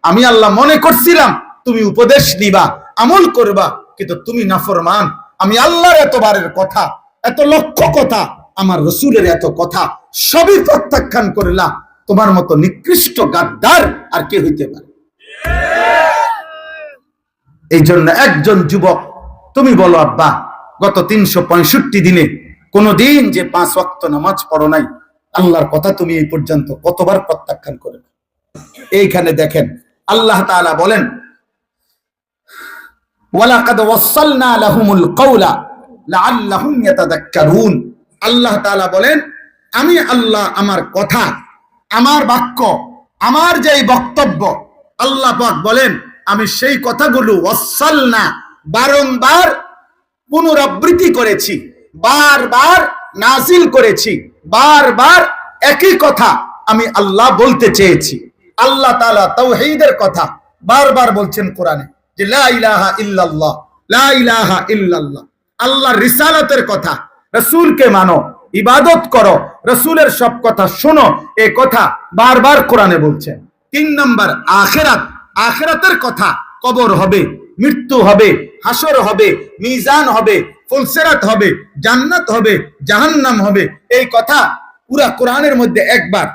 আমি আল্লাহ মনে করছিলাম তুমি উপদেশ নিবা, আমল করবা, কিন্তু তুমি নাফরমান। আমি আল্লাহর এতবারের কথা, এত লক্ষ কথা, আমার রসুলের এত কথা সবই প্রত্যাখ্যান করলা। তোমার মতো নিকৃষ্ট গাদ্দার আর কে হইতে পারে? এই জন্য একজন যুবক, তুমি বলো আব্বা, গত 365 দিনে কোনদিন যে 5 ওয়াক্ত নামাজ পড়ো নাই, আল্লাহর কথা তুমি এই পর্যন্ত কতবার প্রত্যাখ্যান করে? এইখানে দেখেন আল্লাহ তাআলা বলেন, ওয়ালাকাদ ওয়াসালনা লাহুমুল কাওলা লাআল্লাহুম ইয়াতাযাক্কারুন। আল্লাহ তাআলা বলেন, আমি আল্লাহ আমার কথা, আমার বাক্য, আমার যেই বক্তব্য, আল্লাহ পাক বলেন আমি সেই কথাগুলো ওয়াসালনা বারংবার পুনরাবৃত্তি করেছি, বারবার নাজিল করেছি, বারবার একই কথা আমি আল্লাহ বলতে চেয়েছি। আল্লাহ তাআলা তাওহীদের কথা বারবার বলছেন কোরআনে, যে লা ইলাহা ইল্লাল্লাহ, লা ইলাহা ইল্লাল্লাহ। আল্লাহর রিসালাতের কথা, রাসূলকে মানো, ইবাদত করো, রাসূলের সব কথা শোনো, এই কথা বারবার কোরআনে বলছেন। 3 নাম্বার আখিরাত, আখিরাতের কথা, কবর হবে, মৃত্যু হবে, হাসর হবে, মিজান হবে, ফুলসিরাত হবে, জান্নাত হবে, জাহান্নাম হবে, এই কথা পুরা কোরআনের মধ্যে একবার,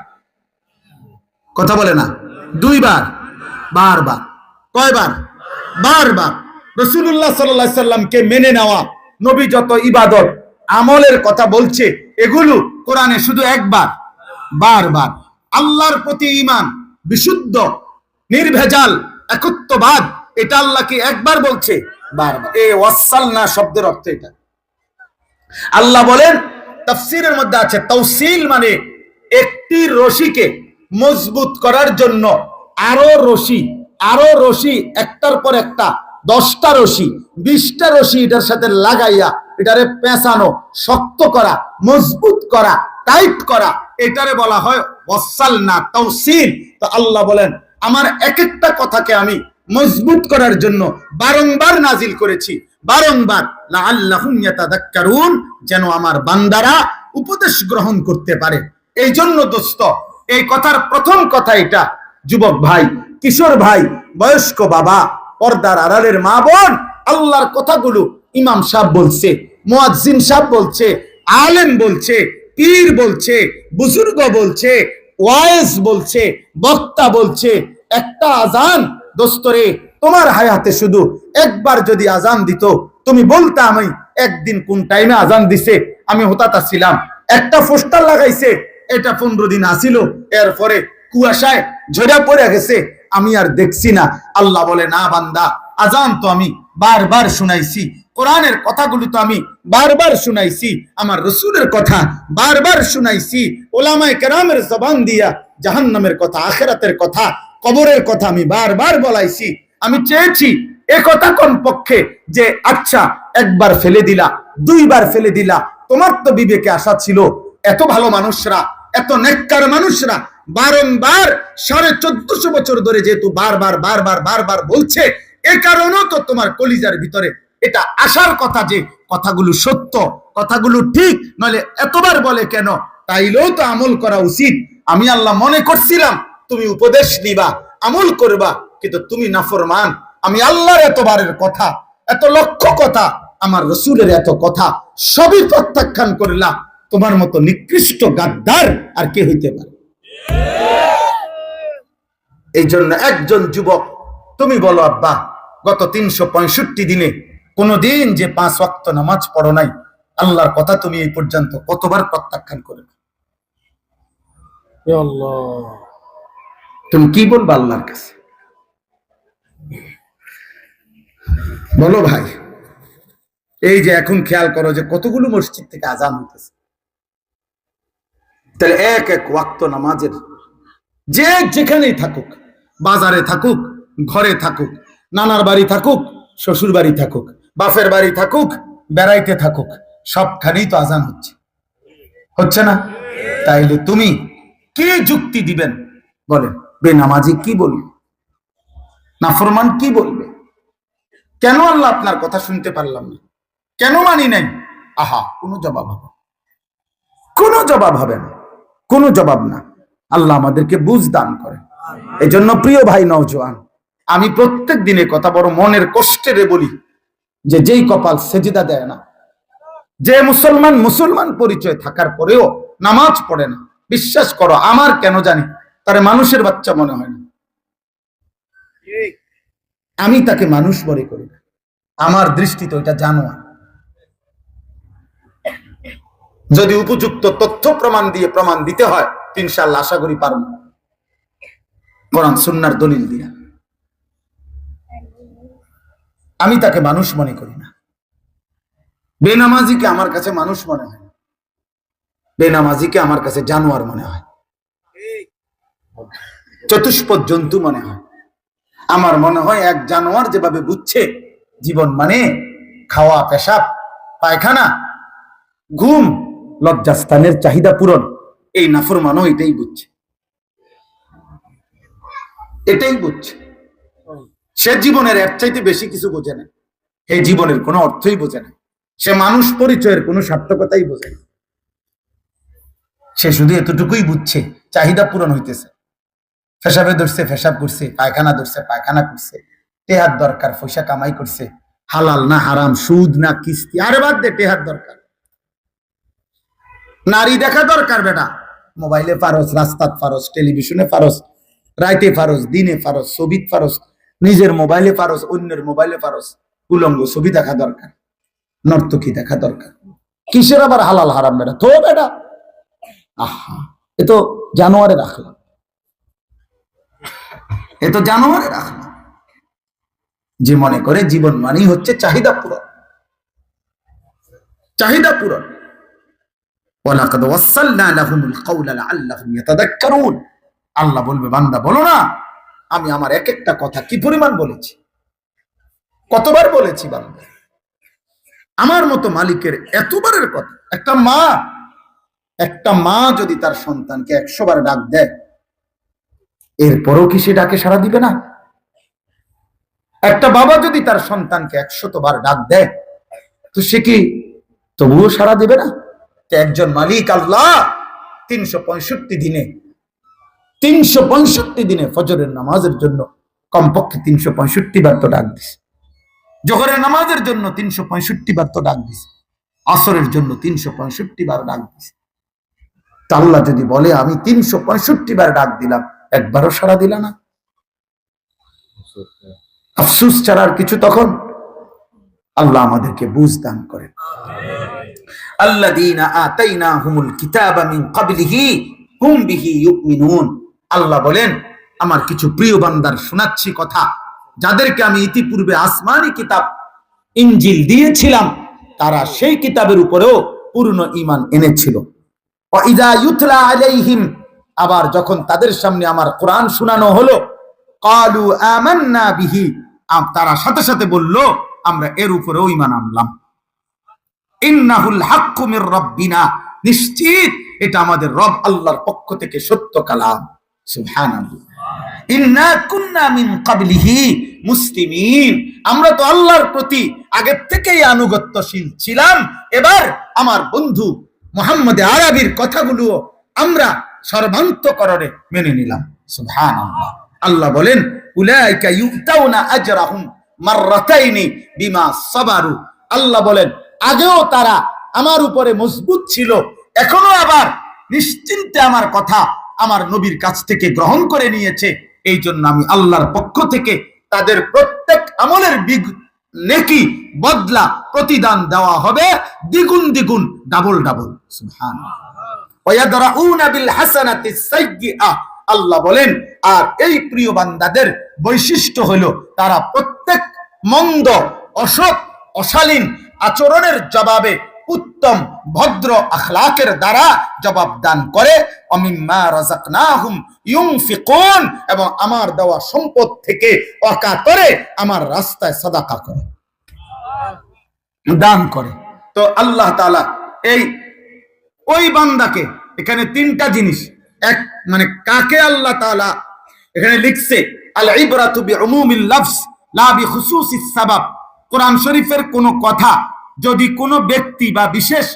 কথা বলে না, 2 বার, বারবার। কয়বার? বারবার। রাসূলুল্লাহ সাল্লাল্লাহু আলাইহি সাল্লামকে মেনে নেওয়া, নবী যত ইবাদত আমলের কথা বলছে এগুলো কোরআনে শুধু একবার, বারবার। আল্লাহর প্রতি ঈমান, বিশুদ্ধ নির্ভেজাল একত্ববাদ, এটা আল্লাহ কি একবার বলছে? বারবার। এই ওয়াসালনা শব্দের অর্থ এটা। আল্লাহ বলেন, তাফসীরের মধ্যে আছে তাওসিল মানে একটি রশিকে মজবুত করার জন্য আরো রশি, আরো রশি, একটার পর একটা 10টা রশি, 20টা রশি এটার সাথে লাগাইয়া এটারে পেঁচানো, শক্ত করা, মজবুত করা, টাইট করা, এটারে বলা হয় ওয়াসালনা, তাওসিল। তো আল্লাহ বলেন আমার এক একটা কথাকে আমি মজবুত করার জন্য বারংবার নাজিল করেছি, বারংবার, লাআল্লাহুম ইয়াতাযাক্কারুন, যেন আমার বান্দারা উপদেশ গ্রহণ করতে পারে। এই জন্য দোস্ত, এই কথার প্রথম কথা এটা, যুবক ভাই, কিশোর ভাই, বয়স্ক বাবা, পর্দার আড়ালের মা বোন, আল্লাহর কথাগুলো ইমাম সাহেব বলছে, মুয়াজ্জিন সাহেব বলছে, আলেম বলছে, পীর বলছে, বুজুর্গ বলছে, ওয়াইজ বলছে, বক্তা বলছে, একটা আজান দোস্তরে তোমার হায়াতে শুধু একবার যদি আজান দিত, তুমি বলতা আমি একদিন কোন টাইমে আজান দিছে, আমি হতাতা ছিলাম, একটা পোস্টার লাগাইছে, এটা 15 দিন আসিল, এরপরে কুয়াশায় ঝরে পড়ে গেছে, আমি আর দেখছি না। আল্লাহ বলে, না বান্দা, আজান তো আমি বারবার শুনাইছি, কোরআনের কথাগুলো তো আমি বারবার শুনাইছি, আমার রাসূলের কথা বারবার শুনাইছি, উলামায়ে কেরামের জবান দিয়া জাহান্নামের কথা, আখিরাতের কথা, কবরের কথা আমি বারবার বলাইছি। আমি চেয়েছি এ কথা কোন পক্ষে যে আচ্ছা একবার ফেলে দিলা, 2 বার ফেলে দিলা, তোমার তো বিবেকে আসা ছিল, এত ভালো মানুষরা, এত নেককার মানুষরা বারংবার 1450 বছর ধরে যেহেতু বারবার বারবার বারবার বলছে, এ কারণেও তো তোমার কলিজার ভিতরে এটা আসার কথা যে কথাগুলো সত্য, কথাগুলো ঠিক, নইলে এতবার বলে কেন? তাইলেও তো আমল করা উচিত। আমি আল্লাহ মনে করছিলাম তুমি উপদেশ নিবা, আমল করবা, কিন্তু তুমি নাফরমান। আমি আল্লাহর এতবারের কথা, এত লক্ষ কথা, আমার রসুলের এত কথা সবই প্রত্যাখ্যান করলা। তোমার মতো নিকৃষ্ট গাদ্দার আর কে হইতে পারে? এই জন্য একজন যুবক, তুমি বলো আব্বা, গত 365 দিনে কোনদিন যে 5 ওয়াক্ত নামাজ পড়ো নাই, আল্লাহর কথা তুমি এই পর্যন্ত কতবার প্রত্যাখ্যান করে? তুমি কি বলবা আল্লাহর কাছে? বলো ভাই। এই যে এখন খেয়াল করো যে কতগুলো মসজিদ থেকে আজান হইতেছে, তাহলে এক এক ওয়াক্ত নামাজের, যে যেখানেই থাকুক, বাজারে থাকুক, ঘরে থাকুক, নানার বাড়ি থাকুক, শ্বশুর বাড়ি থাকুক, বাপের বাড়ি থাকুক, বেড়াইতে থাকুক, সবখানেই তো আজান হচ্ছে, হচ্ছে না? তাইলে তুমি কি যুক্তি দিবেন বলেন? বেনামাজি কি বলবে? নাফরমান কি বলবে? কেন আল্লাহ আপনার কথা শুনতে পারলাম না, কেন মানি নাই? আহা, কোনো জবাব হবে, কোনো জবাব হবে না, কোনো জবাব না। আল্লাহ আমাদেরকে বুঝ দান করে। এই জন্য প্রিয় ভাই নওজোয়ান, আমি প্রত্যেক দিনে কথা বড় মনের কষ্টেরে বলি যে যেই কপাল সেজদা দেয় না, যে মুসলমান মুসলমান পরিচয় থাকার পরেও নামাজ পড়ে না, বিশ্বাস করো আমার কেন জানি তারে মানুষের বাচ্চা মনে হয় না। আমি তাকে মানুষ মনে করি না, আমার দৃষ্টিতে ওইটা জানোয়ার। যদি উপযুক্ত তথ্য প্রমাণ দিয়ে প্রমাণ দিতে হয় ইনশাআল্লাহ আশা করি পারব, কোরআন সুন্নাহর দলিল দিয়া। আমি তাকে মানুষ মনে করি না। বেনামাজিকে আমার কাছে মানুষ মনে হয়, বেনামাজিকে আমার কাছে জানোয়ার মনে হয়, চতুষ্পদ জন্তু মনে হয়। আমার মনে হয় এক জানোয়ার যেভাবে বুঝছে জীবন মানে খাওয়া, পেশাব, পায়খানা, ঘুম, লজ্জাস্থানের চাহিদা পূরণ, এই নাফরমানও এটাই বুঝছে, এটাই বুঝছে। সে জীবনের এর চাইতে বেশি কিছু বোঝে না, এই জীবনের কোনো অর্থই বোঝে না, সে মানুষ পরিচয়ের কোনো সার্থকতাই বোঝে না। সে শুধু এতটুকুই বুঝছে চাহিদা পূরণ হইতেছে, পেশাবে ধরছে পেশাব করছে, পায়খানা ধরছে পায়খানা করছে, টেহার দরকার পয়সা কামাই করছে, হালাল না হারাম, সুদ না কিস্তি, আরে বাদ দে, টেহার দরকার, নারী দেখা দরকার বেটা, মোবাইলে ফারস, রাস্তাত ফারস, টেলিভিশনে ফারস, রাইতে ফারস, দিনে ফারস, ছবিত ফারস, নিজের মোবাইলে ফারস, অন্যের মোবাইলে ফারস, উলঙ্গ ছবি দেখা দরকার, নর্তকী দেখা দরকার, কিসের আবার হালাল হারাম বেটা, তো বেটা আহা, এ তো জানোয়ারে রাখলাম, এ তো জানোয়ারে রাখলাম। যে মনে করে জীবন মানেই হচ্ছে চাহিদা পূরণ, চাহিদা পূরণ। ওয়ালাকাদ ওয়াসালনা লাহুমুল কাওলা লাআল্লাহুম ইয়াতাযাক্কারুন। আল্লাহ বলবে বান্দা বলো না আমি আমার এক একটা কথা কি পরিমাণ বলেছি, কতবার বলেছি বান্দা, আমার মতো মালিকের এতবারের কথা। একটা মা যদি তার সন্তানকে 100 বার ডাক দেয় এরপরও কি সে ডাকে সাড়া দিবে না? একটা বাবা যদি তার সন্তানকে 100 বার ডাক দেয় তো সে কি তবুও সাড়া দিবে না? একজন মালিক আল্লাহ 365 দিনে ফজরের নামাজের জন্য কমপক্ষে 365 বার তো ডাক দিছে, জোহরের নামাজের জন্য 365 বার তো ডাক দিছে, আসরের জন্য 365 বার ডাক দিছে। তা আল্লাহ যদি বলে আমি 365 বার ডাক দিলাম, একবারও সাড়া দিলা না, আফসোস ছাড়ার কিছু তখন? আল্লাহ আমাদেরকে বুঝ দান করেন। আল্লাযীনা আতাইনাহুমুল কিতাবা মিন ক্বাবলিহি হুম বিহি ইউমিনুন। আল্লাহ বলেন আমার কিছু প্রিয় বান্দার শোনাচ্ছি কথা, যাদেরকে আমি ইতিপূর্বে আসমানি কিতাব ইনজিল দিয়েছিলাম তারা সেই কিতাবের উপরেও পূর্ণ ঈমান এনেছিল। ওয়া ইযা ইউতলা আলাইহিম, আবার যখন তাদের সামনে আমার কোরআন শোনানো হলো, ক্বালু আমান্না বিহি, তারা সাথে সাথে বলল আমরা এর উপরেও ঈমান আনলাম। ইন্নাহুল হাক্কু মির রাব্বিনা, নিশ্চিত এটা আমাদের রব আল্লাহর পক্ষ থেকে সত্য কালাম। সুবহানাল্লাহ। ইন্না কুন্না মিন ক্বাবলিহি মুসলিমিন, আমরা তো আল্লাহর প্রতি আগে থেকেই আনুগত্যশীল ছিলাম, এবার আমার বন্ধু মুহাম্মদ আরবির কথাগুলো আমরা সর্বান্তকরণে মেনে নিলাম। সুবহানাল্লাহ। আল্লাহ বলেন উলাইকা ইউতাউনা আজরাহুম মাররাতাইনি বিমা সাবারু। আল্লাহ বলেন আগেও তারা আমার উপরে মজবুত ছিল, এখনো আবার নিশ্চিন্তে আমার কথা আমার নবীর কাছ থেকে গ্রহণ করে নিয়েছে। এই জন্য আমি আল্লাহর পক্ষ থেকে তাদের প্রত্যেক আমলের নেকি বদলা প্রতিদান দেওয়া হবে দ্বিগুণ দ্বিগুণ, ডাবল ডাবল। সুবহানাল্লাহ। ওয়ায়াদরাউনা বিল হাসানাতিস সাইয়্যিআ, আল্লাহ বলেন আর এই প্রিয় বান্দাদের বৈশিষ্ট্য হলো তারা প্রত্যেক মন্দ, অসৎ, অশালীন আচরণের জবাবে উত্তম ভদ্র আখলাকের দ্বারা জবাব দান করে। অমিম্মা রাযাকনাহুম ইউনফিকুন, এবং আমার দেওয়া সম্পদ থেকে অকাতরে আমার রাস্তায় সাদাকা করে, দান করে। তো আল্লাহ তাআলা ওই বান্দাকে এখানে 3টা জিনিস, এক মানে কাকে আল্লাহ তাআলা এখানে লিখছে আল ইবরাতু বিউমুমিল লাফজ লা বিখুসুসিস সাবাব। কোরআন শরীফের কোন কথা যদি কোনো ব্যক্তি বা বিশেষ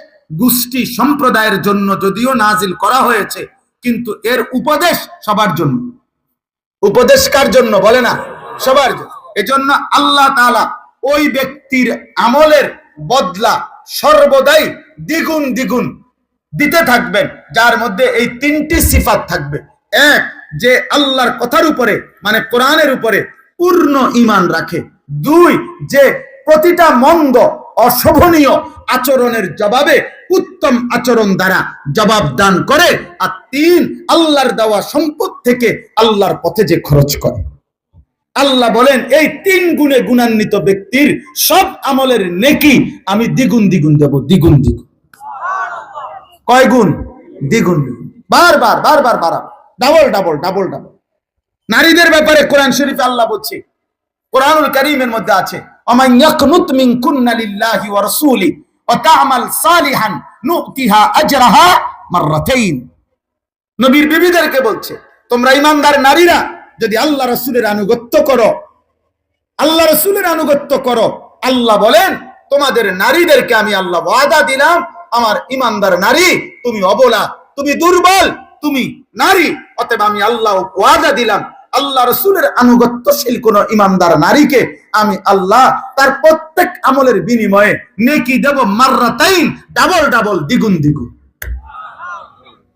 গোষ্ঠী সম্প্রদায়ের জন্য যদিও নাজিল করা হয়েছে, কিন্তু এর উপদেশ সবার জন্য। উপদেশ কার জন্য বলে না? সবার জন্য। এজন্য আল্লাহ তাআলা ওই ব্যক্তির আমলের বদলা সর্বদাই দ্বিগুণ দ্বিগুণ দিতে থাকবেন, যার মধ্যে এই তিনটি সিফাত থাকবে। এক, যে আল্লাহর কথার উপরে মানে কোরআনের উপরে পূর্ণ ঈমান রাখে। দুই, যে প্রতিটা মন্দ অশোভনীয় আচরণের জবাবে উত্তম আচরণ দ্বারা জবাব দান করে। আর তিন, আল্লাহর দেওয়া সম্পদ থেকে আল্লাহর পথে যে খরচ করে। আল্লাহ বলেন এই তিন গুণে গুণান্বিত ব্যক্তির সব আমলের নেকি আমি দ্বিগুণ দ্বিগুণ দেব, দ্বিগুণ দ্বিগুণ। কয় গুণ? দ্বিগুণ দ্বিগুণ, বারবার বারবার বাড়াবো, ডাবল ডাবল ডাবল ডাবল। নারীদের ব্যাপারে কোরআন শরীফে আল্লাহ বলছে, কোরআনুল কারীমের মধ্যে আছে, আমান ইয়াকনুত মিনকুন্না লিল্লাহি ওয়া রাসূলি ওয়া তা'মাল সালিহান নু'তিহা আজরাহা মাররাতাইন। নবীর বিবিদেরকে বলছে, তোমরা ঈমানদার নারীরা যদি আল্লাহ রাসূলের আনুগত্য করো, আল্লাহ রাসূলের আনুগত্য করো, আল্লাহ বলেন তোমাদের নারীদেরকে আমি আল্লাহ ওয়াদা দিলাম, আমার ঈমানদার নারী, তুমি অবলা, তুমি দুর্বল, তুমি নারী, অতএব আমি আল্লাহ ওয়াদা দিলাম আল্লাহ রাসূলের আনুগত্যশীল কোন ঈমানদার নারীকে আমি আল্লাহ তার প্রত্যেক আমলের বিনিময়ে নেকি দেব মাররাতাইন, ডাবল ডাবল, দ্বিগুণ দ্বিগুণ।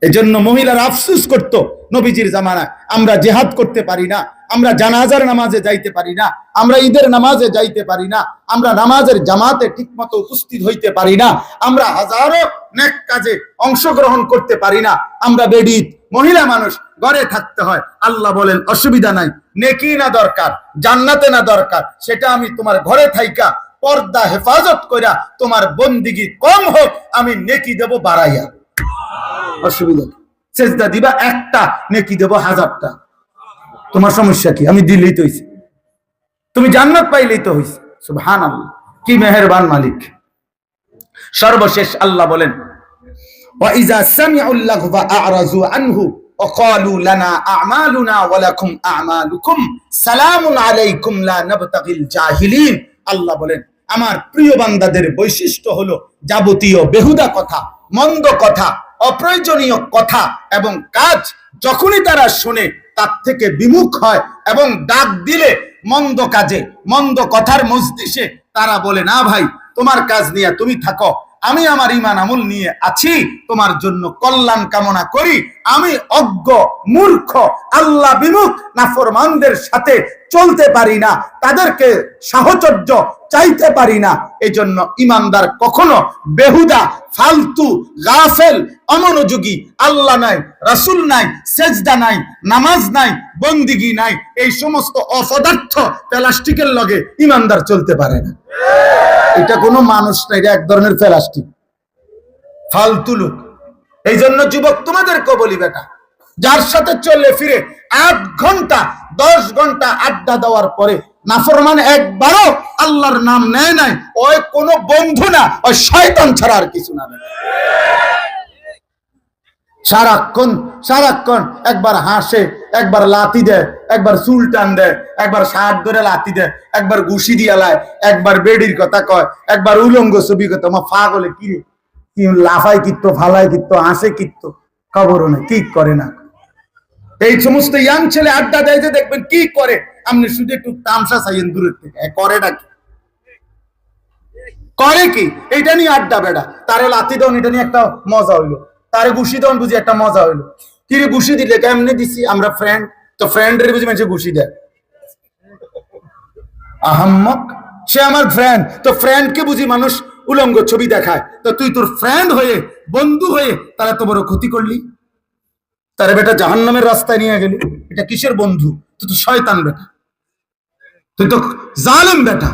এজন্য মহিলারা আফসোস করত নবীজির জামানায়, আমরা জিহাদ করতে পারি না, আমরা জানাজার নামাজে যাইতে পারি না, আমরা ঈদের নামাজে যাইতে পারি না, আমরা নামাজের জামাতে ঠিকমতো উপস্থিত হইতে পারি না, আমরা হাজারো নেক কাজে অংশগ্রহণ করতে পারি না, আমরা বেডিত মহিলা মানুষ, ঘরে থাকতে হয়। আল্লাহ বলেন অসুবিধা নাই, নেকি না দরকার, জান্নাতে না দরকার, সেটা আমি তোমার ঘরে থাইকা পর্দা হেফাজত কইরা তোমার বন্দিগি কম হোক, আমি নেকি দেব বাড়াইয়া। অসুবিধা কি? সেজদা দিবা একটা, নেকি দেব হাজারটা। তোমার সমস্যা কি? আমি দিলেই তো হইছে, তুমি জান্নাত পাইলেই তো হইছে। সুবহানাল্লাহ, কি মেহেরবান মালিক। সর্বশেষ আল্লাহ বলেন, ওয়া ইযা সামিউল লাগওয়া আ'রাযু আনহু ওয়া ক্বালু লানা আ'মালুনা ওয়া লাকুম আ'মালুকুম সালামুন আলাইকুম লা নাবতাগিল জাহিলিন। আল্লাহ বলেন আমার প্রিয় বান্দাদের বৈশিষ্ট্য হলো যাবতীয় বেহুদা কথা, মন্দ কথা, অপ্রয়োজনীয় কথা এবং কাজ যখনই তারা শুনে তার থেকে বিমুখ হয় এবং ডাক দিলে মন্দ কাজে, মন্দ কথার মজলিসে তারা বলে, না ভাই তোমার কাজ নিয়ে তুমি থাকো, আমি আমার ঈমান আমল নিয়ে আছি, তোমার জন্য কল্যাণ কামনা করি। আমি অজ্ঞ মূর্খ আল্লাহ বিমুখ নাফরমানদের সাথে চলতে পারি না, তাদেরকে সাহচর্য চাইতে পারি না। এই জন্য ঈমানদার কখনো বেহুদা, ফালতু, গাফেল, অমনোযোগী, আল্লাহ নাই, রাসূল নাই, সেজদা নাই, নামাজ নাই, বন্দিগি নাই, এই সমস্ত অপদার্থ প্লাস্টিকের লগে ঈমানদার চলতে পারে না। এটা কোনো মানুষ না, এটা এক ধরনের প্লাস্টিক, ফালতু লোক। এই জন্য যুবক তোমাদেরকে বলি, বেটা যার সাথে চলে ফিরে 8 ঘন্টা 10 ঘন্টা আড্ডা দেওয়ার পরে নাফরমান একবারও আল্লাহর নাম নেয় নাই, ওই কোনো বন্ধু না, ওই শয়তান ছাড়া আর কিছু না। সারাক্ষণ সারাক্ষণ একবার হাসে, একবার লাথি দেয়, একবার চুল টান দেয়, একবার শার্ট ধরে লাথি দেয়, একবার ঘুষি দিয়া লায়, একবার বেডির কথা কয়, একবার উলঙ্গ ছবি কথা। মা পাগলে কি রে, কি লাফায় কিত্ত, ফালায় কিত্ত, হাসে কিত্ত, খবরও নেই, কি করে না। এই সমস্ত ইয়াং ছেলে আড্ডা দেয় যে দেখবেন কি করে, আপনি শুধু একটু তামসা চাইয়েন দূরের থেকে, করেটা কি, করে কি? এইটা নিয়ে আড্ডা। বেড়া তারে লাথি দেন, এটা নিয়ে একটা মজা হইলো, তারে ঘুষি দেন বুঝি একটা মজা হইলো। কি রে ঘুষি দিলে? কেমনে দিছি? আমরা ফ্রেন্ড, তো ফ্রেন্ডের বুঝি মানুষ ঘুষি দেয়। আহাম্মক, সে আমার ফ্রেন্ড, তো ফ্রেন্ডকে বুঝি মানুষ উলঙ্গ ছবি দেখায়। তো তুই তোর ফ্রেন্ড হয়ে, বন্ধু হয়ে তারা তো বড় ক্ষতি করলি, তারে বেটা জাহান্নামের রাস্তায় নিয়ে গেলি। এটা কিসের বন্ধু? তুই তো শয়তান বেটা, তুই তো জালেম বেটা।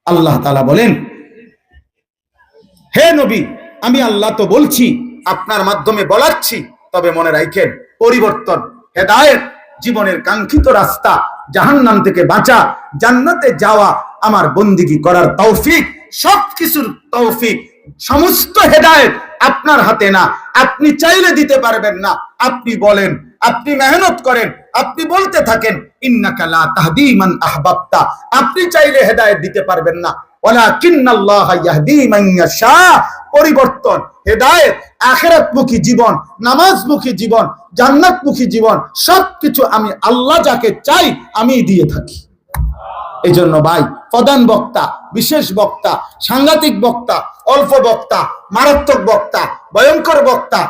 আল্লাহ তাআলা বলেন, হে নবী, আমি আল্লাহ তো বলছি, আপনার মাধ্যমে বলাচ্ছি, তবে মনে রাখেন পরিবর্তন, হেদায়েত, জীবনের কাঙ্ক্ষিত রাস্তা, জাহান্নাম থেকে বাঁচা, জান্নাতে যাওয়া, আমার বন্দিগি করার তৌফিক, সবকিছুর তৌফিক, সমস্ত হেদায়েত আপনার হাতে না। আপনি চাইলে দিতে পারবেন না। আপনি বলেন, আপনি মেহনত করেন, আপনি বলতে থাকেন ইন্নাকা লা তাহদি মান আহবাবতা, আপনি চাইলে হেদায়েত দিতে পারবেন না। ওয়ালাকিন্নাল্লাহা ইয়াহদি মান ইয়াশা, পরিবর্তন, হেদায়েত, আখিরাতমুখী জীবন, নামাজমুখী জীবন, জান্নাতমুখী জীবন, সবকিছু আমি আল্লাহ যাকে চাই আমি দিয়ে থাকি। এই জন্য ভাই, প্রধান বক্তা, বিশেষ বক্তা, সাংঘাতিক বক্তা, অল্প বক্তা, মারাত্মক বক্তা, ভয়ঙ্কর বক্তা,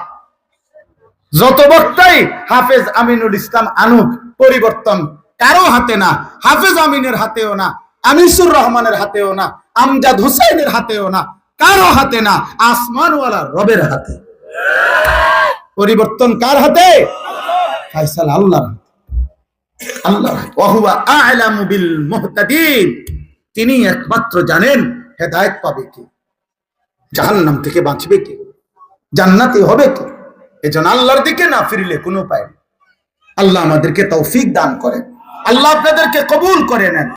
যত বক্তাই হাফেজ আমিনুল ইসলাম আনুক, পরিবর্তন কারো হাতে না, হাফেজ আমিনের হাতেও না, আনিসুর রহমানের হাতেও না, আমজাদ হুসাইনের হাতেও না, কারো হাতে না, আসমানওয়ালা রবের হাতে। পরিবর্তন কার হাতে? ফায়সালা আল্লাহর হাতে। আল্লাহ ওয়াহুয়া আ'লামু বিল মুহতাদিন, তিনি একমাত্র জানেন হেদায়েত পাবে কি, জাহান্নাম থেকে বাঁচবে কি, জান্নাতি হবে কি। এজন্য আল্লাহর দিকে না ফিরলে কোনো উপায় নেই। আল্লাহ আমাদেরকে তৌফিক দান করেন, আল্লাহ আপনাদেরকে কবুল করে নেন।